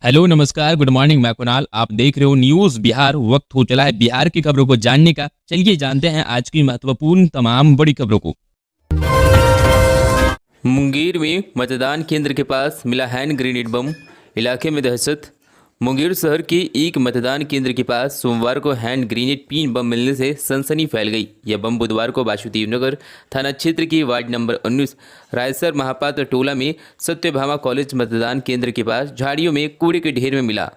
Hello नमस्कार good morning. मैं कुणाल, आप देख रहे हो न्यूज़ बिहार। वक्त हो चला है बिहार की खबरों को जानने का। चलिए जानते हैं आज की महत्वपूर्ण तमाम बड़ी खबरों को। मुंगेर में मतदान केंद्र के पास मिला हैंड ग्रेनेड बम, इलाके में दहशत। मुंगेर शहर के एक मतदान केंद्र के पास सोमवार को हैंड ग्रेनेड पीन बम मिलने से सनसनी फैल गई। यह बम बुधवार को वासुदेव नगर थाना क्षेत्र के वार्ड नंबर 19 रायसर महापात्र टोला में सत्यभामा कॉलेज मतदान केंद्र के पास झाड़ियों में कूड़े के ढेर में मिला।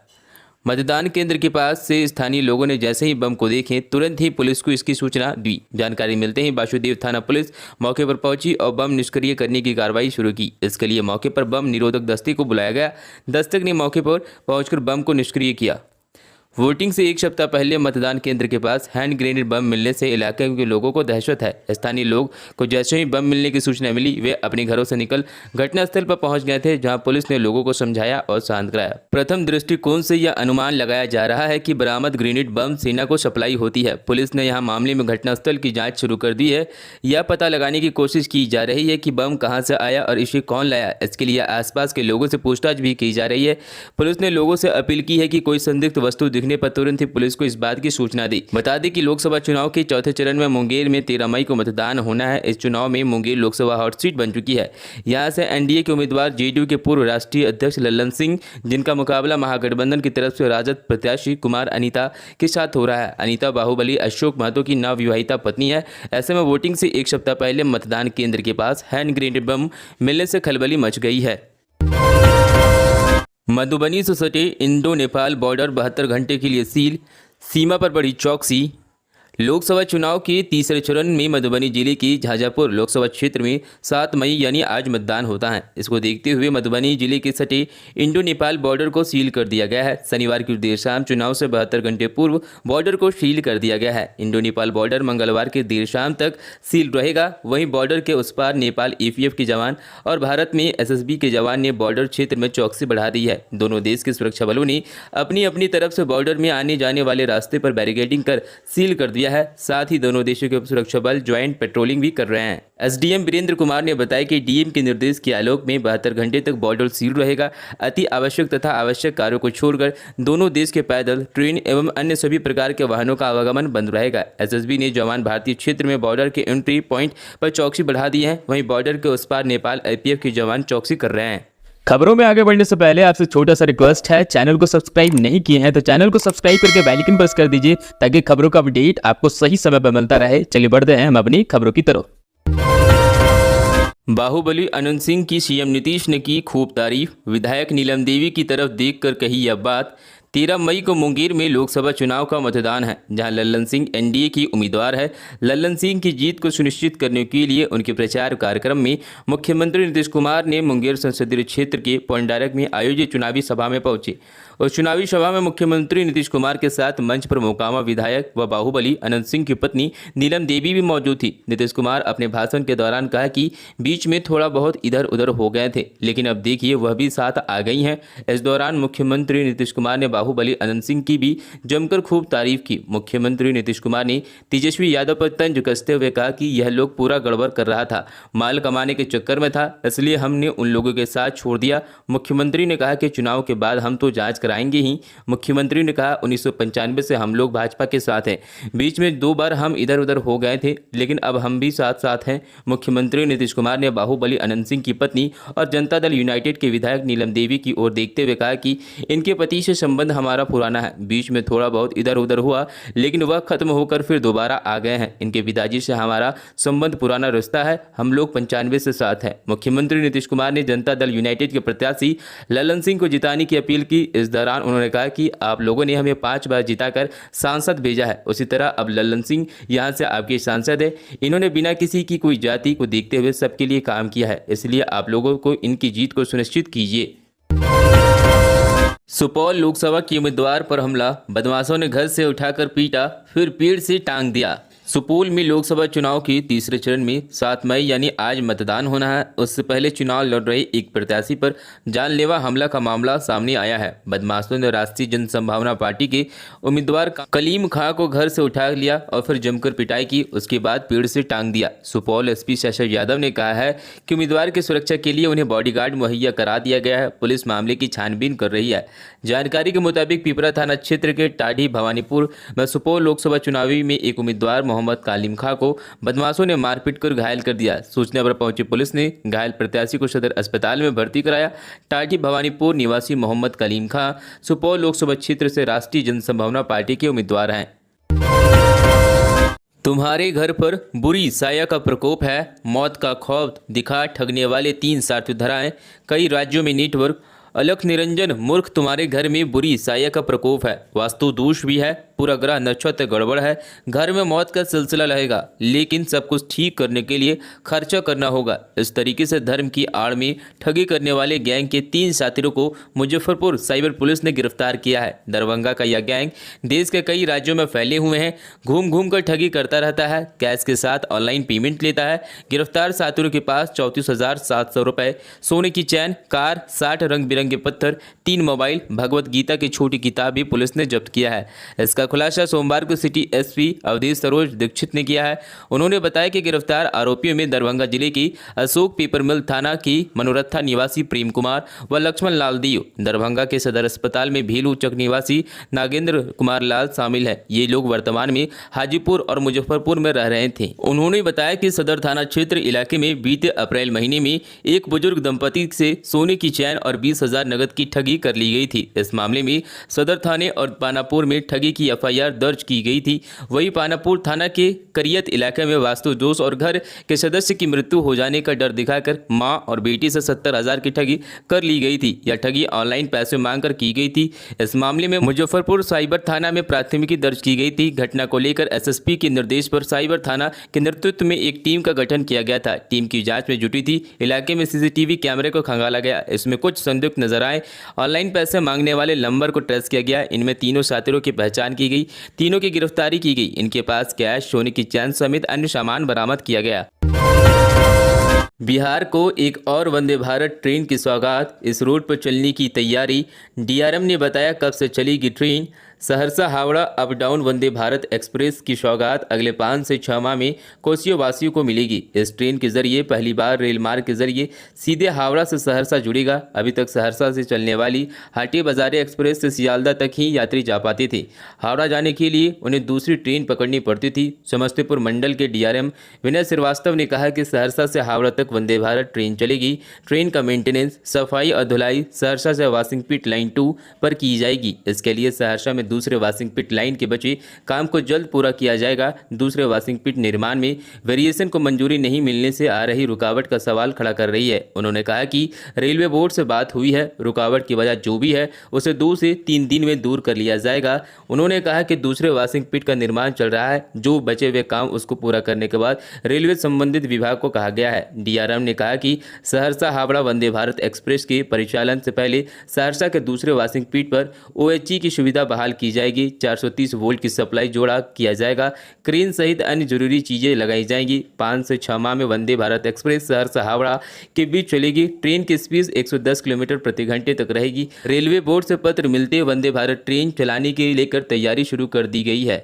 मतदान केंद्र के पास से स्थानीय लोगों ने जैसे ही बम को देखे तुरंत ही पुलिस को इसकी सूचना दी। जानकारी मिलते ही वासुदेव थाना पुलिस मौके पर पहुंची और बम निष्क्रिय करने की कार्रवाई शुरू की। इसके लिए मौके पर बम निरोधक दस्ते को बुलाया गया। दस्तक ने मौके पर पहुंचकर बम को निष्क्रिय किया। वोटिंग से एक सप्ताह पहले मतदान केंद्र के पास हैंड ग्रेनेड बम मिलने से इलाके के लोगों को दहशत है। स्थानीय लोग को जैसे ही बम मिलने की सूचना मिली वे अपने घरों से निकल घटनास्थल पर पहुंच गए थे, जहां पुलिस ने लोगों को समझाया और शांत कराया। प्रथम दृष्टिकोण से यह अनुमान लगाया जा रहा है कि बरामद ग्रेनेड बम सेना को सप्लाई होती है। पुलिस ने यहां मामले में घटनास्थल की जाँच शुरू कर दी है। यह पता लगाने की कोशिश की जा रही है कि बम कहाँ से आया और इसे कौन लाया। इसके लिए आसपास के लोगों से पूछताछ भी की जा रही है। पुलिस ने लोगों से अपील की है कि कोई संदिग्ध वस्तु दिखने पर तुरंत ही पुलिस को इस बात की सूचना दी। बता दें कि लोकसभा चुनाव के चौथे चरण में मुंगेर में 13 मई को मतदान होना है। इस चुनाव में मुंगेर लोकसभा हॉट सीट बन चुकी है। यहां से एनडीए के उम्मीदवार जेडीयू के पूर्व राष्ट्रीय अध्यक्ष लल्लन सिंह, जिनका मुकाबला महागठबंधन की तरफ से राजद प्रत्याशी कुमार अनीता के साथ हो रहा है। अनीता बाहुबली अशोक महतो की नवविवाहिता पत्नी है। ऐसे में वोटिंग से एक सप्ताह पहले मतदान केंद्र के पास हैंड ग्रेनेड बम मिलने से खलबली मच गई है। मधुबनी से सटे इंडो नेपाल बॉर्डर 72 घंटे के लिए सील, सीमा पर बढ़ी चौकसी। लोकसभा चुनाव के तीसरे चरण में मधुबनी जिले के झाझापुर लोकसभा क्षेत्र में 7 मई यानी आज मतदान होता है। इसको देखते हुए मधुबनी जिले के सटे इंडो नेपाल बॉर्डर को सील कर दिया गया है। शनिवार की देर शाम चुनाव से 72 घंटे पूर्व बॉर्डर को सील कर दिया गया है। इंडो नेपाल बॉर्डर मंगलवार के देर शाम तक सील रहेगा। वहीं बॉर्डर के उस पार नेपाल एपीएफ के जवान और भारत में एसएसबी के जवान ने बॉर्डर क्षेत्र में चौकसी बढ़ा दी है। दोनों देश के सुरक्षा बलों ने अपनी अपनी तरफ से बॉर्डर में आने जाने वाले रास्ते पर बैरिकेडिंग कर सील कर दिया है। साथ ही दोनों देशों के सुरक्षा बल ज्वाइंट पेट्रोलिंग भी कर रहे हैं। एसडीएम वीरेंद्र कुमार ने बताया कि डीएम के निर्देश के आलोक में 72 घंटे तक बॉर्डर सील रहेगा। अति आवश्यक तथा आवश्यक कार्यों को छोड़कर दोनों देश के पैदल, ट्रेन एवं अन्य सभी प्रकार के वाहनों का आवागमन बंद रहेगा। एसएसबी ने जवान भारतीय क्षेत्र में बॉर्डर के एंट्री पॉइंट पर चौकसी बढ़ा दी है। वहीं बॉर्डर के उस पार नेपाल एपीएफ के जवान चौकसी कर रहे हैं। खबरों में आगे बढ़ने से पहले आपसे छोटा सा रिक्वेस्ट है, चैनल को सब्सक्राइब नहीं किए हैं तो चैनल को सब्सक्राइब करके बेल आइकन प्रेस कर दीजिए ताकि खबरों का अपडेट आपको सही समय पर मिलता रहे। चलिए बढ़ते हैं हम अपनी खबरों की तरफ। बाहुबली अनंत सिंह की सीएम नीतीश ने की खूब तारीफ। विधायक नीलम देवी की तरफ देखकर कही यह बात। 13 मई को मुंगेर में लोकसभा चुनाव का मतदान है, जहां लल्लन सिंह एनडीए की उम्मीदवार है। लल्लन सिंह की जीत को सुनिश्चित करने के लिए उनके प्रचार कार्यक्रम में मुख्यमंत्री नीतीश कुमार ने मुंगेर संसदीय क्षेत्र के पॉइंट में आयोजित चुनावी सभा में पहुंचे। उस चुनावी सभा में मुख्यमंत्री नीतीश कुमार के साथ मंच पर मोकामा विधायक व बाहुबली अनंत सिंह की पत्नी नीलम देवी भी मौजूद थी। नीतीश कुमार अपने भाषण के दौरान कहा कि बीच में थोड़ा बहुत इधर उधर हो गए थे, लेकिन अब देखिए वह भी साथ आ गई हैं। इस दौरान मुख्यमंत्री नीतीश कुमार ने बाहुबली अनंत सिंह की भी जमकर खूब तारीफ की। मुख्यमंत्री नीतीश कुमार ने तेजस्वी यादव पर तंज कसते हुए कहा कि यह लोग पूरा गड़बड़ कर रहा था, माल कमाने के चक्कर में था, इसलिए हमने उन लोगों के साथ छोड़ दिया। मुख्यमंत्री ने कहा कि चुनाव के बाद हम तो जांच कराएंगे ही। मुख्यमंत्री ने कहा 1995 से हम लोग भाजपा के साथ हैं, बीच में 2 बार हम इधर उधर हो गए थे, लेकिन अब हम भी साथ साथ हैं। मुख्यमंत्री नीतीश कुमार ने बाहुबली अनंत सिंह की पत्नी और जनता दल यूनाइटेड के विधायक नीलम देवी की ओर देखते हुए कहा कि इनके पति से संबंध हमारा पुराना है, बीच में थोड़ा बहुत इधर उधर हुआ, लेकिन वह खत्म होकर फिर दोबारा आ गए हैं। इनके पिताजी से हमारा संबंध पुराना रिश्ता है, हम लोग 95 से साथ हैं। मुख्यमंत्री नीतीश कुमार ने जनता दल यूनाइटेड के प्रत्याशी लल्लन सिंह को जिताने की अपील की। इस दौरान उन्होंने कहा कि आप लोगों ने हमें 5 बार जिताकर सांसद भेजा है, उसी तरह अब लल्लन सिंह यहां से आपके सांसद है। इन्होंने बिना किसी की कोई जाति को देखते हुए सबके लिए काम किया है, इसलिए आप लोगों को इनकी जीत को सुनिश्चित कीजिए। सुपौल लोकसभा के उम्मीदवार पर हमला, बदमाशों ने घर से उठाकर पीटा, फिर पेड़ से टांग दिया। सुपौल में लोकसभा चुनाव के तीसरे चरण में 7 मई यानी आज मतदान होना है। उससे पहले चुनाव लड़ रहे एक प्रत्याशी पर जानलेवा हमला का मामला सामने आया है। बदमाशों ने राष्ट्रीय जनसंभावना पार्टी के उम्मीदवार कलीम खां को घर से उठा लिया और फिर जमकर पिटाई की। उसके बाद पेड़ से टांग दिया। सुपौल एसपी शशि यादव ने कहा है कि उम्मीदवार की सुरक्षा के लिए उन्हें बॉडीगार्ड मुहैया करा दिया गया है। पुलिस मामले की छानबीन कर रही है। जानकारी के मुताबिक पिपरा थाना क्षेत्र के टाढ़ी भवानीपुर में सुपौल लोकसभा चुनावी में एक उम्मीदवार मोहम्मद कालिम खां को बदमाशों ने मारपीट कर घायल कर दिया। सूचना पर पहुंची पुलिस ने घायल प्रत्याशी को सदर अस्पताल में भर्ती कराया। टाढ़ी भवानीपुर निवासी मोहम्मद कालिम खां सुपौल लोकसभा क्षेत्र से राष्ट्रीय जनसंभावना पार्टी के उम्मीदवार हैं। तुम्हारे घर पर बुरी साया का प्रकोप है, मौत का खौफ दिखा ठगने वाले 3 साथी धराए। कई राज्यों में नेटवर्क अलख निरंजन मूर्ख, तुम्हारे घर में बुरी साया का प्रकोप है, वास्तु दोष भी है, पूरा ग्रह नक्षत्र गड़बड़ है, घर में मौत का सिलसिला रहेगा, लेकिन सब कुछ ठीक करने के लिए खर्चा करना होगा। इस तरीके से धर्म की आड़ में ठगी करने वाले गैंग के 3 साथियों को मुजफ्फरपुर साइबर पुलिस ने गिरफ्तार किया है। दरभंगा का यह गैंग देश के कई राज्यों में फैले हुए हैं, घूम घूम कर ठगी करता रहता है, कैश के साथ ऑनलाइन पेमेंट लेता है। गिरफ्तार साथियों के पास 34,700 रुपये, सोने की चैन, कार, 60 रंग बिरंगे पत्थर, 3 मोबाइल, भगवत गीता की छोटी किताब भी पुलिस ने जब्त किया है। इसका खुलासा सोमवार को सिटी एसपी अवधेश सरोज दीक्षित ने किया है। उन्होंने बताया कि गिरफ्तार आरोपियों में दरभंगा जिले की अशोक पेपर मिल थाना की मनोरथा निवासी प्रेम कुमार व लक्ष्मण लाल दियो, दरभंगा के सदर अस्पताल में भीलू चक निवासी नागेंद्र कुमार लाल शामिल है। ये लोग वर्तमान में हाजीपुर और मुजफ्फरपुर में रह रहे थे। उन्होंने बताया कि सदर थाना क्षेत्र इलाके में बीते अप्रैल महीने में एक बुजुर्ग दंपति से सोने की चैन और 20,000 नगद की ठगी कर ली गई थी। इस मामले में सदर थाने और पानापुर में ठगी की एफआईआर दर्ज की गई थी। वहीं पानापुर थाना के करियत इलाके में वास्तु दोष और घर के सदस्य की मृत्यु हो जाने का डर दिखाकर मां और बेटी से 70,000 की ठगी कर ली गई थी। यह ठगी ऑनलाइन पैसे मांगकर की गई थी। इस मामले में मुजफ्फरपुर साइबर थाना में प्राथमिकी दर्ज की गई थी। घटना को लेकर एसएसपी के निर्देश पर साइबर थाना के नेतृत्व में एक टीम का गठन किया गया था। टीम की जांच में जुटी थी। इलाके में सीसीटीवी कैमरे को खंगाला गया। इसमें कुछ संदिग्ध नजर आए। ऑनलाइन पैसे मांगने वाले नंबर को ट्रेस किया गया। इनमें तीनों साथियों की पहचान की गई। तीनों की गिरफ्तारी की गई। इनके पास कैश, सोने की चैन समेत अन्य सामान बरामद किया गया। बिहार को एक और वंदे भारत ट्रेन की सौगात, इस रूट पर चलने की तैयारी। डीआरएम ने बताया कब से चलेगी train. Saharsa Howrah up down Vande Bharat Express की सौगात अगले 5 से 6 माह में कोसियों वासियों को मिलेगी। इस ट्रेन के जरिए पहली बार रेल मार्ग के जरिए सीधे हावड़ा से सहरसा जुड़ेगा। अभी तक सहरसा से चलने वाली हाटी बाजारे एक्सप्रेस से सियालदह तक ही यात्री जा पाते थे। हावड़ा जाने के लिए उन्हें दूसरी ट्रेन पकड़नी पड़ती थी। समस्तीपुर मंडल के डीआरएम विनय श्रीवास्तव ने कहा कि सहरसा से हावड़ा तक वंदे भारत ट्रेन चलेगी। ट्रेन का मेंटेनेंस, सफाई और धुलाई सहरसा से वाशिंग पिट लाइन 2 पर की जाएगी। इसके लिए सहरसा में दूसरे वाशिंग पिट लाइन के बचे काम को जल्द पूरा किया जाएगा। दूसरे वाशिंग पिट निर्माण में वेरिएशन को मंजूरी नहीं मिलने से आ रही रुकावट का सवाल खड़ा कर रही है। उन्होंने कहा कि रेलवे बोर्ड से बात हुई है, रुकावट की वजह जो भी है उसे 2 से 3 दिन में दूर कर लिया जाएगा। उन्होंने कहा कि दूसरे वाशिंग पिट का निर्माण चल रहा है, जो बचे हुए काम उसको पूरा करने के बाद रेलवे संबंधित विभाग को कहा गया है। डीआरएम ने कहा कि सहरसा हावड़ा वंदे भारत एक्सप्रेस के परिचालन से पहले सहरसा के दूसरे वाशिंग पिट पर ओएचई की सुविधा बहाल की जाएगी। 430 वोल्ट की सप्लाई जोड़ा किया जाएगा। क्रेन सहित अन्य जरूरी चीजें लगाई जाएंगी। 5 से 6 माह में वंदे भारत एक्सप्रेस सहरसा हावड़ा के बीच चलेगी। ट्रेन की स्पीड 110 किलोमीटर प्रति घंटे तक रहेगी। रेलवे बोर्ड से पत्र मिलते वंदे भारत ट्रेन चलाने के लेकर तैयारी शुरू कर दी गई है।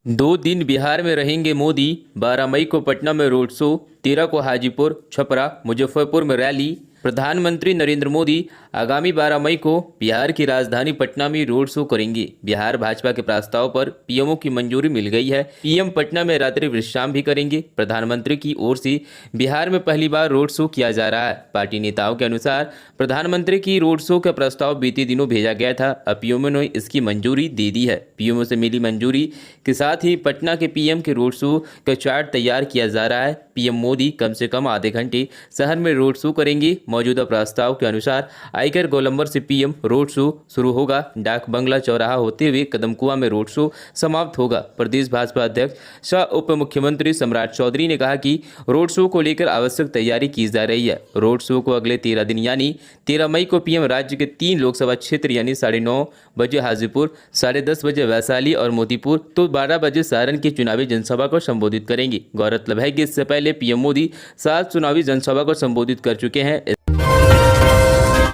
2 दिन बिहार में रहेंगे मोदी। 12 मई को पटना में रोड शो, 13 को हाजीपुर, छपरा, मुजफ्फरपुर में रैली। प्रधानमंत्री नरेंद्र मोदी आगामी 12 मई को बिहार की राजधानी पटना में रोड शो करेंगे। बिहार भाजपा के प्रस्ताव पर पीएमओ की मंजूरी मिल गई है। पीएम पटना में रात्रि विश्राम भी करेंगे। प्रधानमंत्री की ओर से बिहार में पहली बार रोड शो किया जा रहा है। पार्टी नेताओं के अनुसार प्रधानमंत्री की रोड शो का प्रस्ताव बीते दिनों भेजा गया था। अब पीएमओ ने इसकी मंजूरी दे दी है। पीएमओ से मिली मंजूरी के साथ ही पटना के पीएम के रोड शो का चार्ट तैयार किया जा रहा है। पीएम मोदी कम से कम आधे घंटे शहर में रोड शो करेंगे। मौजूदा प्रस्ताव के अनुसार आईकर गोलंबर से पीएम रोड शो शुरू होगा। डाक बंगला चौराहा होते हुए कदमकुआं में रोड शो समाप्त होगा। प्रदेश भाजपा अध्यक्ष सह उप मुख्यमंत्री सम्राट चौधरी ने कहा कि रोड शो को लेकर आवश्यक तैयारी की जा रही है। रोड शो को अगले 13 दिन यानी 13 मई को पीएम राज्य के 3 लोकसभा क्षेत्र यानी 9:30 बजे हाजीपुर, 10:30 बजे वैशाली और मोतीपुर तो 12 बजे सारण की चुनावी जनसभा को संबोधित करेंगे। गौरतलब है कि इससे पहले पीएम मोदी 7 चुनावी जनसभा को संबोधित कर चुके हैं।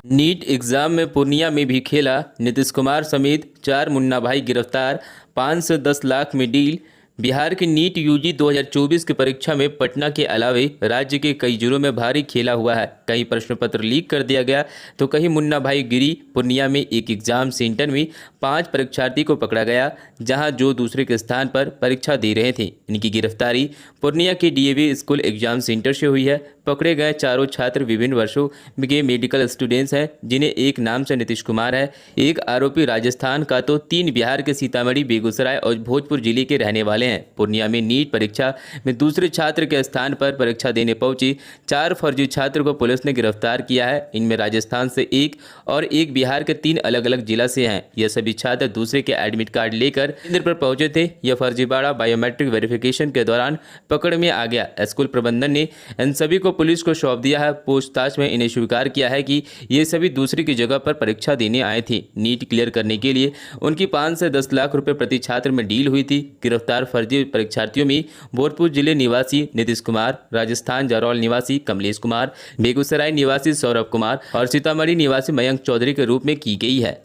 नीट एग्जाम में पूर्णिया में भी खेला। नीतीश कुमार समेत 4 मुन्ना भाई गिरफ्तार। 5 से 10 लाख में डील। बिहार की नीट यूजी 2024 की परीक्षा में पटना के अलावे राज्य के कई जिलों में भारी खेला हुआ है। कई प्रश्न पत्र लीक कर दिया गया तो कहीं मुन्ना भाई गिरी। पूर्णिया में एक एग्जाम सेंटर में 5 परीक्षार्थी को पकड़ा गया, जहां जो दूसरे के स्थान पर परीक्षा दे रहे थे। इनकी गिरफ्तारी पूर्णिया के डीएवी स्कूल एग्जाम सेंटर से हुई है। पकड़े गए चारों छात्र विभिन्न वर्षों के मेडिकल स्टूडेंट्स हैं, जिन्हें एक नाम से नीतीश कुमार है। एक आरोपी राजस्थान का तो 3 बिहार के सीतामढ़ी, बेगूसराय और भोजपुर जिले के रहने वाले हैं। पूर्णिया में नीट परीक्षा में दूसरे छात्र के स्थान पर परीक्षा देने पहुंचे 4 फर्जी छात्र को पुलिस ने गिरफ्तार किया है। इनमें राजस्थान से 1 और 1 बिहार के 3 अलग अलग जिला से हैं। यह सभी छात्र दूसरे के एडमिट कार्ड लेकर केंद्र पर पहुंचे थे। यह फर्जीवाड़ा बायोमेट्रिक वेरिफिकेशन के दौरान पकड़ में आ गया। स्कूल प्रबंधन ने इन सभी को पुलिस को सौंप दिया है। पूछताछ में इन्हें स्वीकार किया है कि ये सभी दूसरे की जगह पर परीक्षा देने आए थे। नीट क्लियर करने के लिए उनकी 5 से 10 लाख रुपए प्रति छात्र में डील हुई थी। गिरफ्तार फर्जी परीक्षार्थियों में भोजपुर जिले निवासी नीतीश कुमार, राजस्थान जारौल निवासी कमलेश कुमार, बेगूसराय निवासी सौरभ कुमार और सीतामढ़ी निवासी मयंक चौधरी के रूप में की गई है।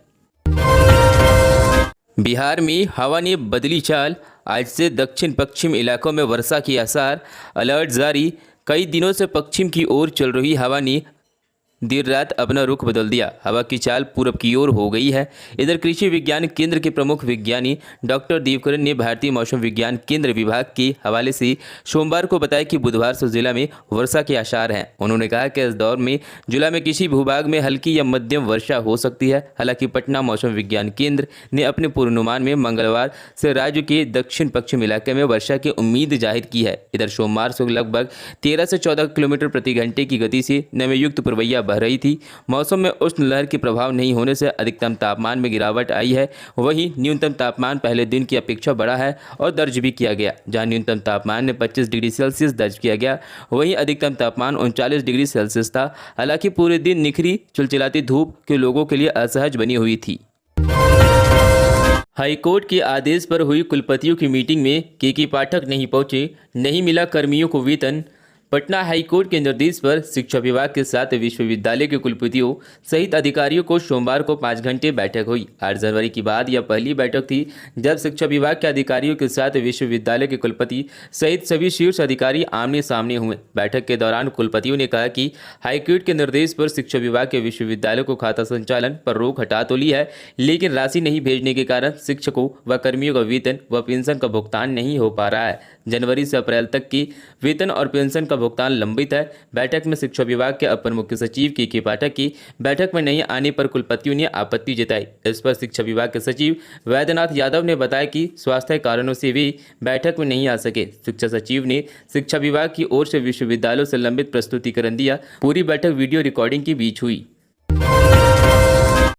बिहार में हवा ने बदली चाल। आज से दक्षिण पश्चिम इलाकों में वर्षा के आसार। अलर्ट जारी। कई दिनों से पश्चिम की ओर चल रही हवा ने देर रात अपना रुख बदल दिया। हवा की चाल पूरब की ओर हो गई है। इधर कृषि विज्ञान केंद्र के प्रमुख विज्ञानी डॉक्टर देवकरण ने भारतीय मौसम विज्ञान केंद्र विभाग के हवाले से सोमवार को बताया कि बुधवार से जिला में वर्षा के आसार हैं। उन्होंने कहा कि इस दौर में जिला में किसी भूभाग में हल्की या मध्यम वर्षा हो सकती है। हालांकि पटना मौसम विज्ञान केंद्र ने अपने पूर्वानुमान में मंगलवार से राज्य के दक्षिण पश्चिम इलाके में वर्षा की उम्मीद जाहिर की है। इधर सोमवार से लगभग 13 से 14 किलोमीटर प्रति घंटे की गति से नमीयुक्त पूर्वैया बह रही थी। मौसम में उष्ण लहर के प्रभाव नहीं होने से अधिकतम तापमान में गिरावट आई है। वहीं न्यूनतम तापमान पहले दिन की अपेक्षा बढ़ा है और दर्ज भी किया गया, जहां न्यूनतम तापमान ने 25 डिग्री सेल्सियस दर्ज किया गया। वहीं अधिकतम तापमान 39 डिग्री सेल्सियस था। हालांकि पूरे दिन निखरी चिलचिलाती धूप के लोगों के लिए असहज बनी हुई थी। हाईकोर्ट के आदेश पर हुई कुलपतियों की मीटिंग में के पाठक नहीं पहुंचे। नहीं मिला कर्मियों को वेतन। पटना हाईकोर्ट के निर्देश पर शिक्षा विभाग के साथ विश्वविद्यालय के कुलपतियों सहित अधिकारियों को सोमवार को 5 घंटे बैठक हुई। 8 जनवरी के बाद यह पहली बैठक थी जब शिक्षा विभाग के अधिकारियों के साथ विश्वविद्यालय के कुलपति सहित सभी शीर्ष अधिकारी आमने सामने हुए। बैठक के दौरान कुलपतियों ने कहा कि हाईकोर्ट के निर्देश पर शिक्षा विभाग के विश्वविद्यालय को खाता संचालन पर रोक हटा तो ली है, लेकिन राशि नहीं भेजने के कारण शिक्षकों व कर्मियों का वेतन व पेंशन का भुगतान नहीं हो पा रहा है। जनवरी से अप्रैल तक की वेतन और पेंशन का भुगतान लंबित है। बैठक में शिक्षा विभाग के अपर मुख्य सचिव के पाठक की बैठक में नहीं आने पर कुलपतियों ने आपत्ति जताई। इस पर शिक्षा विभाग के सचिव वैद्यनाथ यादव ने बताया कि स्वास्थ्य कारणों से वे बैठक में नहीं आ सके। शिक्षा सचिव ने शिक्षा विभाग की ओर से विश्वविद्यालयों से लंबित प्रस्तुतिकरण दिया। पूरी बैठक वीडियो रिकॉर्डिंग के बीच हुई।